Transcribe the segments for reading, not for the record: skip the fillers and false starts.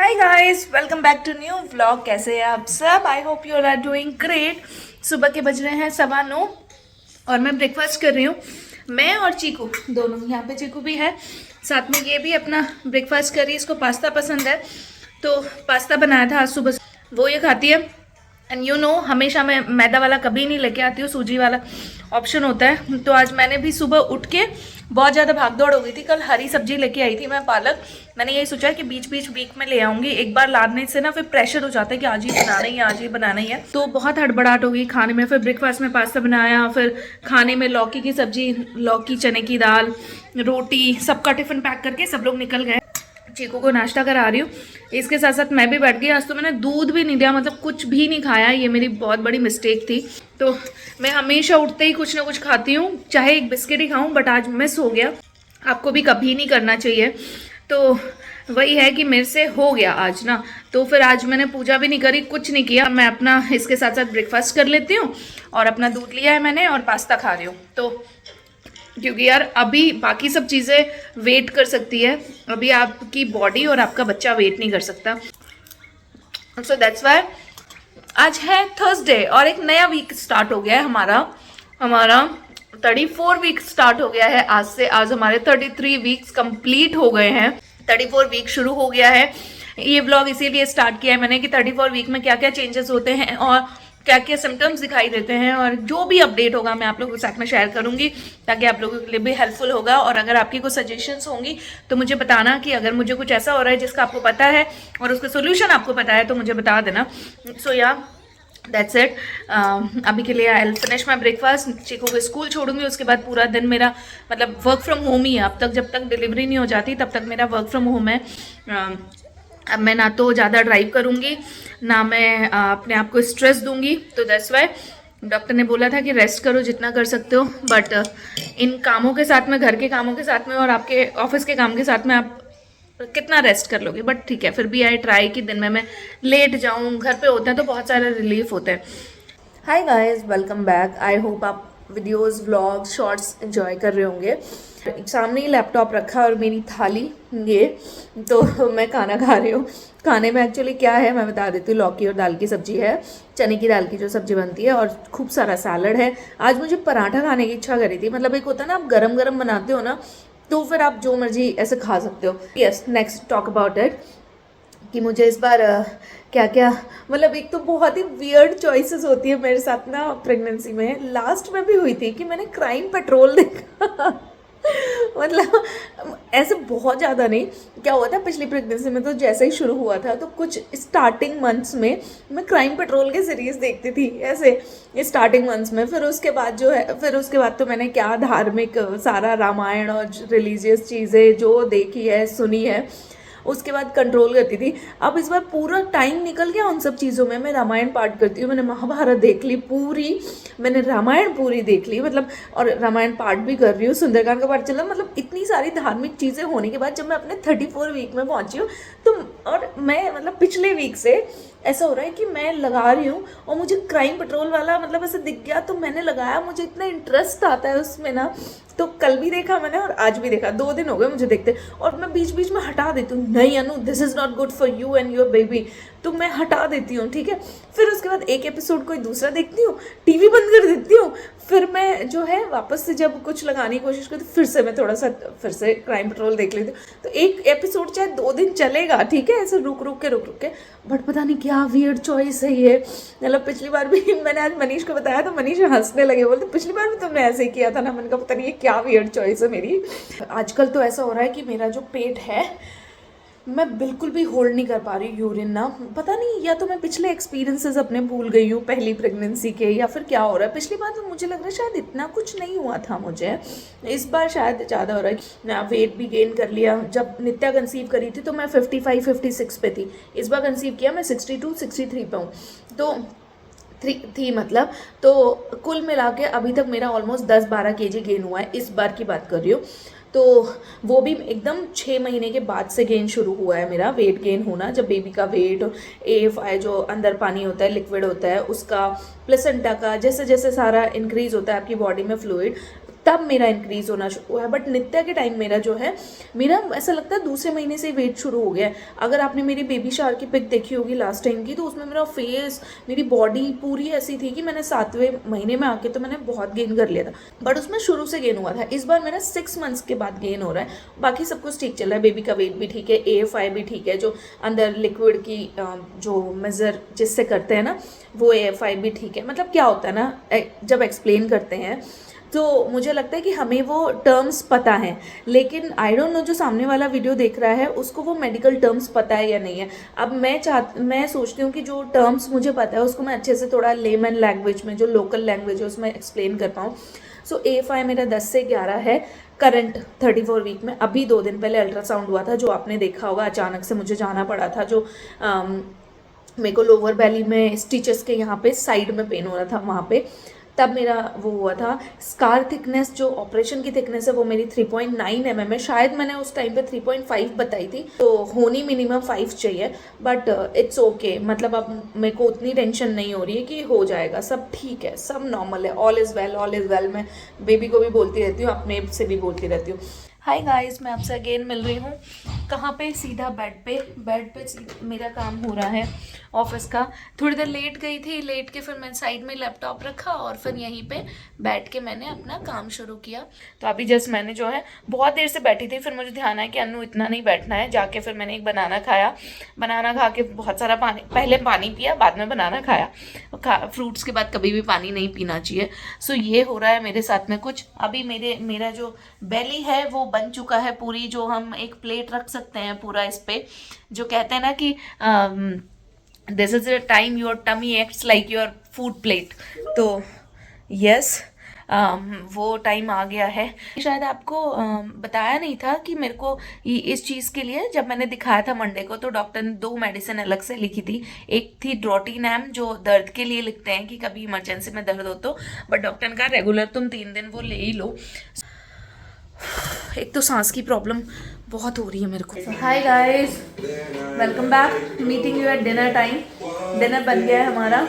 Hi guys, welcome back to new vlog. कैसे हैं आप सब? I hope you are doing great. सुबह के बज रहे हैं 9:15 और मैं ब्रेकफास्ट कर रही हूँ। मैं और चीकू दोनों, यहाँ पे चीकू भी है साथ में, ये भी अपना ब्रेकफास्ट कर रही है। इसको पास्ता पसंद है तो पास्ता बनाया था आज सुबह, वो ये खाती है। एंड यू नो, हमेशा मैं मैदा वाला कभी नहीं लेके आती हूँ, सूजी वाला ऑप्शन होता है। तो आज मैंने भी सुबह उठ के बहुत ज़्यादा भागदौड़ हो गई थी। कल हरी सब्जी लेके आई थी मैं, पालक। मैंने यही सोचा कि बीच बीच वीक में ले आऊँगी। एक बार लाने से ना फिर प्रेशर हो जाता है कि आज ही बनाना ही है, आज ही बनाना ही है। तो बहुत हड़बड़ाहट हो गई खाने में। फिर ब्रेकफास्ट में पास्ता बनाया, फिर खाने में लौकी की सब्जी, लौकी चने की दाल, रोटी, सबका टिफिन पैक करके सब लोग निकल गए। चीकू को नाश्ता करा रही हूँ, इसके साथ साथ मैं भी बैठ गई। आज तो मैंने दूध भी नहीं दिया, मतलब कुछ भी नहीं खाया। ये मेरी बहुत बड़ी मिस्टेक थी। तो मैं हमेशा उठते ही कुछ ना कुछ खाती हूँ, चाहे एक बिस्किट ही खाऊं, बट आज मिस हो गया। आपको भी कभी नहीं करना चाहिए। तो वही है कि मेरे से हो गया आज ना। तो फिर आज मैंने पूजा भी नहीं करी, कुछ नहीं किया। मैं अपना इसके साथ साथ ब्रेकफास्ट कर लेती हूँ और अपना दूध लिया है मैंने और पास्ता खा रही हूँ। तो क्योंकि यार अभी बाकी सब चीज़ें वेट कर सकती है, अभी आपकी बॉडी और आपका बच्चा वेट नहीं कर सकता। सो दैट्स वाई आज है थर्सडे और एक नया वीक स्टार्ट हो गया है हमारा 34 वीक स्टार्ट हो गया है आज से। आज हमारे 33 वीक्स कंप्लीट हो गए हैं, 34 वीक शुरू हो गया है। ये व्लॉग इसीलिए स्टार्ट किया है मैंने कि 34 वीक में क्या क्या चेंजेस होते हैं और क्या क्या सिम्टम्स दिखाई देते हैं, और जो भी अपडेट होगा मैं आप लोगों के साथ में शेयर करूंगी ताकि आप लोगों के लिए भी हेल्पफुल होगा। और अगर आपकी कुछ सजेशंस होंगी तो मुझे बताना कि अगर मुझे कुछ ऐसा हो रहा है जिसका आपको पता है और उसका सोल्यूशन आपको पता है तो मुझे बता देना। सो या दैट्स इट। अभी के लिए I will finish my breakfast, Chiku को स्कूल छोड़ूंगी, उसके बाद पूरा दिन मेरा मतलब वर्क फ्रॉम होम ही है। अब तक जब तक डिलीवरी नहीं हो जाती तब तक मेरा वर्क फ्रॉम होम है। अब मैं ना तो ज़्यादा ड्राइव करूँगी, ना मैं अपने आप को स्ट्रेस दूंगी। तो दैट्स वाई डॉक्टर ने बोला था कि रेस्ट करो जितना कर सकते हो, बट इन कामों के साथ में, घर के कामों के साथ में और आपके ऑफिस के काम के साथ में आप कितना रेस्ट कर लोगे। बट ठीक है, फिर भी आई ट्राई कि दिन में मैं लेट जाऊँ। घर पे होते हैं तो बहुत सारे रिलीफ होते हैं। हाय guys, welcome back. I hope आप वीडियोस, व्लॉग्स, शॉर्ट्स एंजॉय कर रहे होंगे। सामने ही लैपटॉप रखा और मेरी थाली ये, तो मैं खाना खा रही हूँ। खाने में एक्चुअली क्या है मैं बता देती हूँ। लौकी और दाल की सब्जी है, चने की दाल की जो सब्जी बनती है, और खूब सारा सैलड है। आज मुझे पराठा खाने की इच्छा करी थी। मतलब एक होता है ना, आप गरम गरम बनाते हो ना तो फिर आप जो मर्जी ऐसे खा सकते हो। Yes, next talk about it कि मुझे इस बार क्या क्या, मतलब एक तो बहुत ही वियर्ड चॉइसेस होती है मेरे साथ ना प्रेगनेंसी में। लास्ट में भी हुई थी कि मैंने क्राइम पेट्रोल देखा मतलब ऐसे बहुत ज़्यादा नहीं। क्या हुआ था पिछली प्रेगनेंसी में, तो जैसे ही शुरू हुआ था तो कुछ स्टार्टिंग मंथ्स में मैं क्राइम पेट्रोल के सीरीज़ देखती थी ऐसे स्टार्टिंग मंथ्स में। फिर उसके बाद जो है, फिर उसके बाद तो मैंने क्या धार्मिक सारा रामायण और रिलीजियस चीज़ें जो देखी है, सुनी है, उसके बाद कंट्रोल करती थी। अब इस बार पूरा टाइम निकल गया उन सब चीज़ों में। मैं रामायण पाठ करती हूँ, मैंने महाभारत देख ली पूरी, मैंने रामायण पूरी देख ली मतलब, और रामायण पाठ भी कर रही हूँ, सुंदरकांड का पाठ चल रहा है। मतलब इतनी सारी धार्मिक चीज़ें होने के बाद जब मैं अपने 34 वीक में पहुँची हूँ तो, और मैं मतलब पिछले वीक से ऐसा हो रहा है कि मैं लगा रही हूँ और मुझे क्राइम पेट्रोल वाला मतलब ऐसे दिख गया तो मैंने लगाया। मुझे इतना इंटरेस्ट आता है उसमें ना, तो कल भी देखा मैंने और आज भी देखा। 2 दिन हो गए मुझे देखते, और मैं बीच बीच में हटा देती हूँ, नहीं Anu this is not good for you and your baby, तो मैं हटा देती हूँ। ठीक है, फिर उसके बाद एक एपिसोड कोई दूसरा देखती हूँ, टीवी बंद कर देती हूँ। फिर मैं जो है वापस से जब कुछ लगाने की कोशिश करती हूँ फिर से मैं थोड़ा सा फिर से क्राइम पेट्रोल देख लेती हूँ। तो एक एपिसोड चाहे 2 दिन चलेगा, ठीक है, ऐसे रुक रुक के, बट पता नहीं क्या वियर्ड चॉइस है ये। मतलब पिछली बार भी मैंने आज मनीष को बताया तो मनीष हंसने लगे, बोलते पिछली बार भी तुमने ऐसे ही किया था ना। मैंने कहा पता नहीं ये क्या वियर्ड चॉइस है मेरी। आजकल तो ऐसा हो रहा है कि मेरा जो पेट है मैं बिल्कुल भी होल्ड नहीं कर पा रही यूरिन ना। पता नहीं, या तो मैं पिछले एक्सपीरियंसेस अपने भूल गई हूँ पहली प्रेगनेंसी के, या फिर क्या हो रहा है। पिछली बार तो मुझे लग रहा है शायद इतना कुछ नहीं हुआ था मुझे, इस बार शायद ज़्यादा हो रहा है। मैं वेट भी गेन कर लिया। जब नित्या कंसीव करी थी तो मैं 55-56 पे थी, इस बार कंसीव किया मैं 62-63 पे हूँ। तो थी मतलब, तो कुल मिला के अभी तक मेरा ऑलमोस्ट 10-12 kg गेन हुआ है। इस बार की बात कर रही हूँ, तो वो भी एकदम 6 महीने के बाद से गेन शुरू हुआ है मेरा वेट गेन होना। जब बेबी का वेट, AFI जो अंदर पानी होता है, लिक्विड होता है उसका, प्लेसेंटा का, जैसे जैसे सारा इंक्रीज होता है आपकी बॉडी में फ्लूइड, तब मेरा इंक्रीज़ होना शुरू हुआ है। बट नित्या के टाइम मेरा जो है, मेरा ऐसा लगता है दूसरे महीने से वेट शुरू हो गया है। अगर आपने मेरी बेबी शावर की पिक देखी होगी लास्ट टाइम की, तो उसमें मेरा फेस, मेरी बॉडी पूरी ऐसी थी कि मैंने 7वें महीने में आके तो मैंने बहुत गेन कर लिया था, बट उसमें शुरू से गेन हुआ था। इस बार मेरा 6 मंथ्स के बाद गेन हो रहा है। बाकी सब कुछ ठीक चल रहा है, बेबी का वेट भी ठीक है, AFI भी ठीक है, जो अंदर लिक्विड की जो मेज़र जिससे करते हैं ना, वो AFI भी ठीक है। मतलब क्या होता है ना, जब एक्सप्लेन करते हैं तो मुझे लगता है कि हमें वो टर्म्स पता हैं, लेकिन आई डोंट नो जो सामने वाला वीडियो देख रहा है उसको वो मेडिकल टर्म्स पता है या नहीं है। अब मैं सोचती हूँ कि जो टर्म्स मुझे पता है उसको मैं अच्छे से थोड़ा लेमन लैंग्वेज में, जो लोकल लैंग्वेज है उसमें एक्सप्लेन कर पाऊँ। सो AFI मेरा 10 से 11 है करंट 34 वीक में। अभी 2 दिन पहले अल्ट्रासाउंड हुआ था, जो आपने देखा होगा, अचानक से मुझे जाना पड़ा था, जो मेरे को लोअर बैली में स्टिचेस के यहाँ पे साइड में पेन हो रहा था, वहाँ पे तब मेरा वो हुआ था। स्कार थिकनेस, जो ऑपरेशन की थिकनेस है, वो मेरी 3.9 mm है। शायद मैंने उस टाइम पे 3.5 बताई थी, तो होनी मिनिमम 5 चाहिए, बट इट्स ओके। मतलब अब मेरे को उतनी टेंशन नहीं हो रही है कि हो जाएगा, सब ठीक है, सब नॉर्मल है, all is well, all is well. मैं बेबी को भी बोलती रहती हूँ, अपने से भी बोलती रहती हूँ। हाय गाइस, मैं आपसे अगेन मिल रही हूँ। कहाँ पे? सीधा बेड पे मेरा काम हो रहा है ऑफिस का। थोड़ी देर लेट गई थी, लेट के फिर मैंने साइड में लैपटॉप रखा और फिर यहीं पे बैठ के मैंने अपना काम शुरू किया। तो अभी जस्ट मैंने जो है बहुत देर से बैठी थी, फिर मुझे ध्यान आया कि अन्नू इतना नहीं बैठना है। जाके फिर मैंने एक बनाना खाया, बनाना खा के बहुत सारा पानी, पहले पानी पिया, बाद में बनाना खाया। फ्रूट्स के बाद कभी भी पानी नहीं पीना चाहिए। सो ये हो रहा है मेरे साथ में कुछ। अभी मेरा जो बेली है वो बन चुका है पूरी, जो हम एक प्लेट रख सकते हैं पूरा इस पे, जो कहते हैं ना कि this is the time your tummy acts like your food plate. तो यस, वो टाइम आ गया है। शायद आपको बताया नहीं था कि मेरे को इस चीज़ के लिए, जब मैंने दिखाया था मंडे को, तो डॉक्टर ने 2 मेडिसिन अलग से लिखी थी। एक थी ड्रोटिनैम, जो दर्द के लिए लिखते हैं कि कभी इमरजेंसी में दर्द हो तो, बट डॉक्टर ने कहा रेगुलर तुम 3 दिन वो ले ही लो। एक तो सांस की प्रॉब्लम बहुत हो रही है मेरे को। हाय guys, welcome back, meeting you at dinner time. Dinner बन गया है हमारा,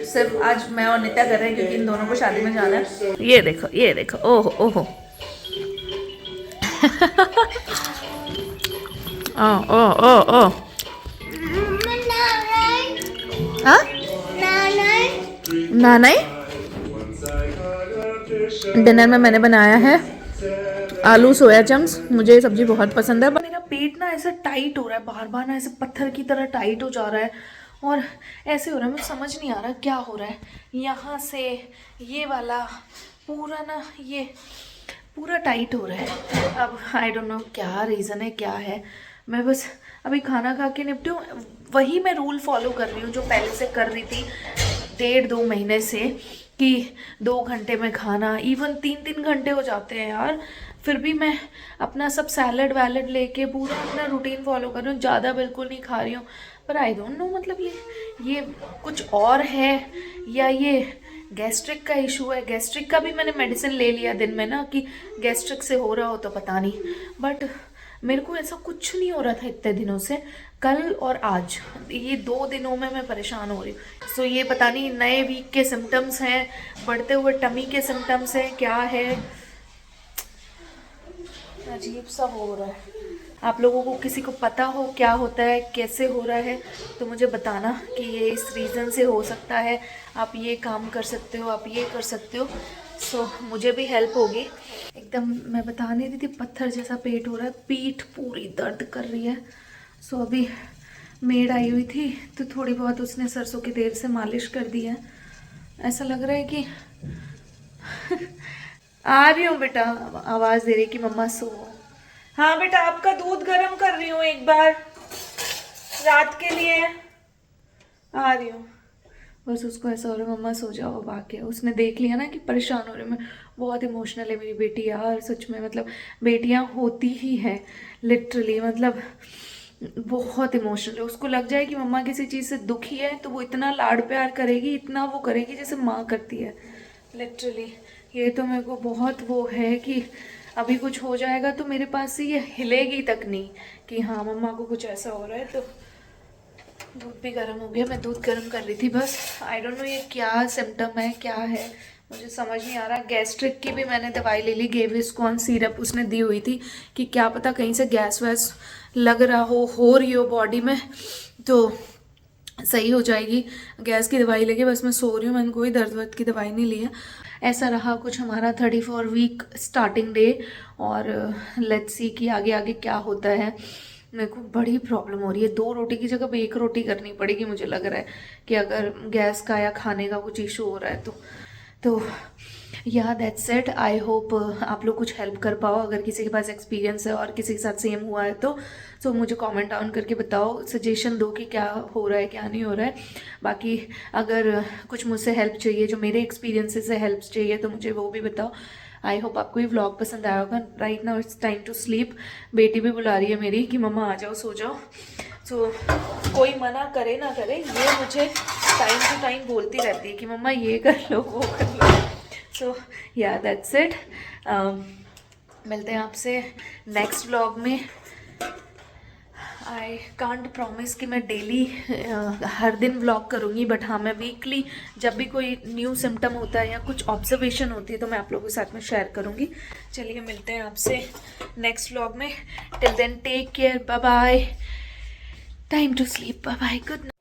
सिर्फ आज मैं और नित्या कर रहे हैं क्योंकि इन दोनों को शादी में जाना है। ये देखो, ये देखो, ओहो ओहो ओ ओ ओ ओ ना नहीं। डिनर में मैंने बनाया है आलू सोया चंक्स। मुझे ये सब्जी बहुत पसंद है। मेरा पेट ना ऐसे टाइट हो रहा है, बार बार ना ऐसे पत्थर की तरह टाइट हो जा रहा है, और ऐसे हो रहा है, मुझे समझ नहीं आ रहा क्या हो रहा है। यहाँ से ये वाला पूरा ना, ये पूरा टाइट हो रहा है। अब आई डोंट नो क्या रीज़न है, क्या है। मैं बस अभी खाना खा के निपटी हूँ। वही मैं रूल फॉलो कर रही हूँ जो पहले से कर रही थी 1.5-2 महीने से, कि 2 घंटे में खाना, इवन 3-3 घंटे हो जाते हैं यार। फिर भी मैं अपना सब सैलड वैलड लेके पूरा अपना रूटीन फॉलो कर रही हूँ, ज़्यादा बिल्कुल नहीं खा रही हूँ। पर आई डोंट नो, मतलब ये कुछ और है या ये गैस्ट्रिक का इशू है। गैस्ट्रिक का भी मैंने मेडिसिन ले लिया दिन में ना, कि गैस्ट्रिक से हो रहा हो तो पता नहीं, बट मेरे को ऐसा कुछ नहीं हो रहा था इतने दिनों से। कल और आज, ये 2 दिनों में मैं परेशान हो रही हूँ। सो ये पता नहीं नए वीक के सिम्टम्स हैं, बढ़ते हुए टमी के सिम्टम्स हैं, क्या है, अजीब सा हो रहा है। आप लोगों को किसी को पता हो क्या होता है, कैसे हो रहा है, तो मुझे बताना कि ये इस रीज़न से हो सकता है, आप ये काम कर सकते हो, आप ये कर सकते हो। सो मुझे भी हेल्प होगी। एकदम मैं बता नहीं रही थी, पत्थर जैसा पेट हो रहा है, पीठ पूरी दर्द कर रही है। सो अभी मेड आई हुई थी तो थोड़ी बहुत उसने सरसों के तेल से मालिश कर दी है। ऐसा लग रहा है कि आ रही हूँ बेटा, आवाज़ दे रही कि मम्मा सो। हाँ बेटा, आपका दूध गर्म कर रही हूँ एक बार रात के लिए, आ रही हूँ। बस उसको ऐसा हो रहा है मम्मा सो जाओ। अब आके उसने देख लिया ना कि परेशान हो रही हूँ मैं। बहुत इमोशनल है मेरी बेटी यार, सच में। मतलब बेटियाँ होती ही हैं लिटरली, मतलब बहुत इमोशनल है। उसको लग जाए कि मम्मा किसी चीज़ से दुखी है तो वो इतना लाड प्यार करेगी, इतना वो करेगी जैसे माँ करती है लिटरली। ये तो मेरे को बहुत वो है कि अभी कुछ हो जाएगा तो मेरे पास से ये हिलेगी तक नहीं कि हाँ मम्मा को कुछ ऐसा हो रहा है। तो दूध भी गर्म हो गया, मैं दूध गर्म कर रही थी बस। आई डोंट नो ये क्या सिम्टम है, क्या है, मुझे समझ नहीं आ रहा। गैस्ट्रिक की भी मैंने दवाई ले ली, गेविस्कॉन सिरप उसने दी हुई थी कि क्या पता कहीं से गैस वैस लग रहा हो रही हो बॉडी में तो सही हो जाएगी। गैस की दवाई लेके बस मैं सो रही हूँ, मैंने कोई दर्द वर्द की दवाई नहीं ली है। ऐसा रहा कुछ हमारा 34 वीक स्टार्टिंग डे, और लेट्स सी कि आगे आगे क्या होता है। मेरे को बड़ी प्रॉब्लम हो रही है, 2 रोटी की जगह पे 1 रोटी करनी पड़ेगी मुझे लग रहा है कि अगर गैस का या खाने का कुछ इशू हो रहा है तो या दैट्स इट। आई होप आप लोग कुछ हेल्प कर पाओ। अगर किसी के पास एक्सपीरियंस है और किसी के साथ सेम हुआ है तो मुझे कमेंट डाउन करके बताओ, सजेशन दो कि क्या हो रहा है क्या नहीं हो रहा है। बाकी अगर कुछ मुझसे हेल्प चाहिए, जो मेरे एक्सपीरियंसेस से हेल्प चाहिए, तो मुझे वो भी बताओ। आई होप आपको ये व्लॉग पसंद आया होगा। Right now it's time to sleep. बेटी भी बुला रही है मेरी कि मम्मा आ जाओ सो जाओ। सो कोई मना करे ना करे, ये मुझे टाइम टू टाइम बोलती रहती है कि मम्मा ये कर लो वो कर लो। सो या दैट्स इट। मिलते हैं आपसे नेक्स्ट व्लॉग में। आई कांट प्रॉमिस कि मैं डेली हर दिन व्लॉग करूँगी, बट हाँ मैं वीकली जब भी कोई न्यू सिम्टम होता है या कुछ ऑब्जर्वेशन होती है तो मैं आप लोगों के साथ में शेयर करूँगी। चलिए मिलते हैं आपसे नेक्स्ट व्लॉग में। Till then take care, bye bye, time to sleep, bye bye, good night.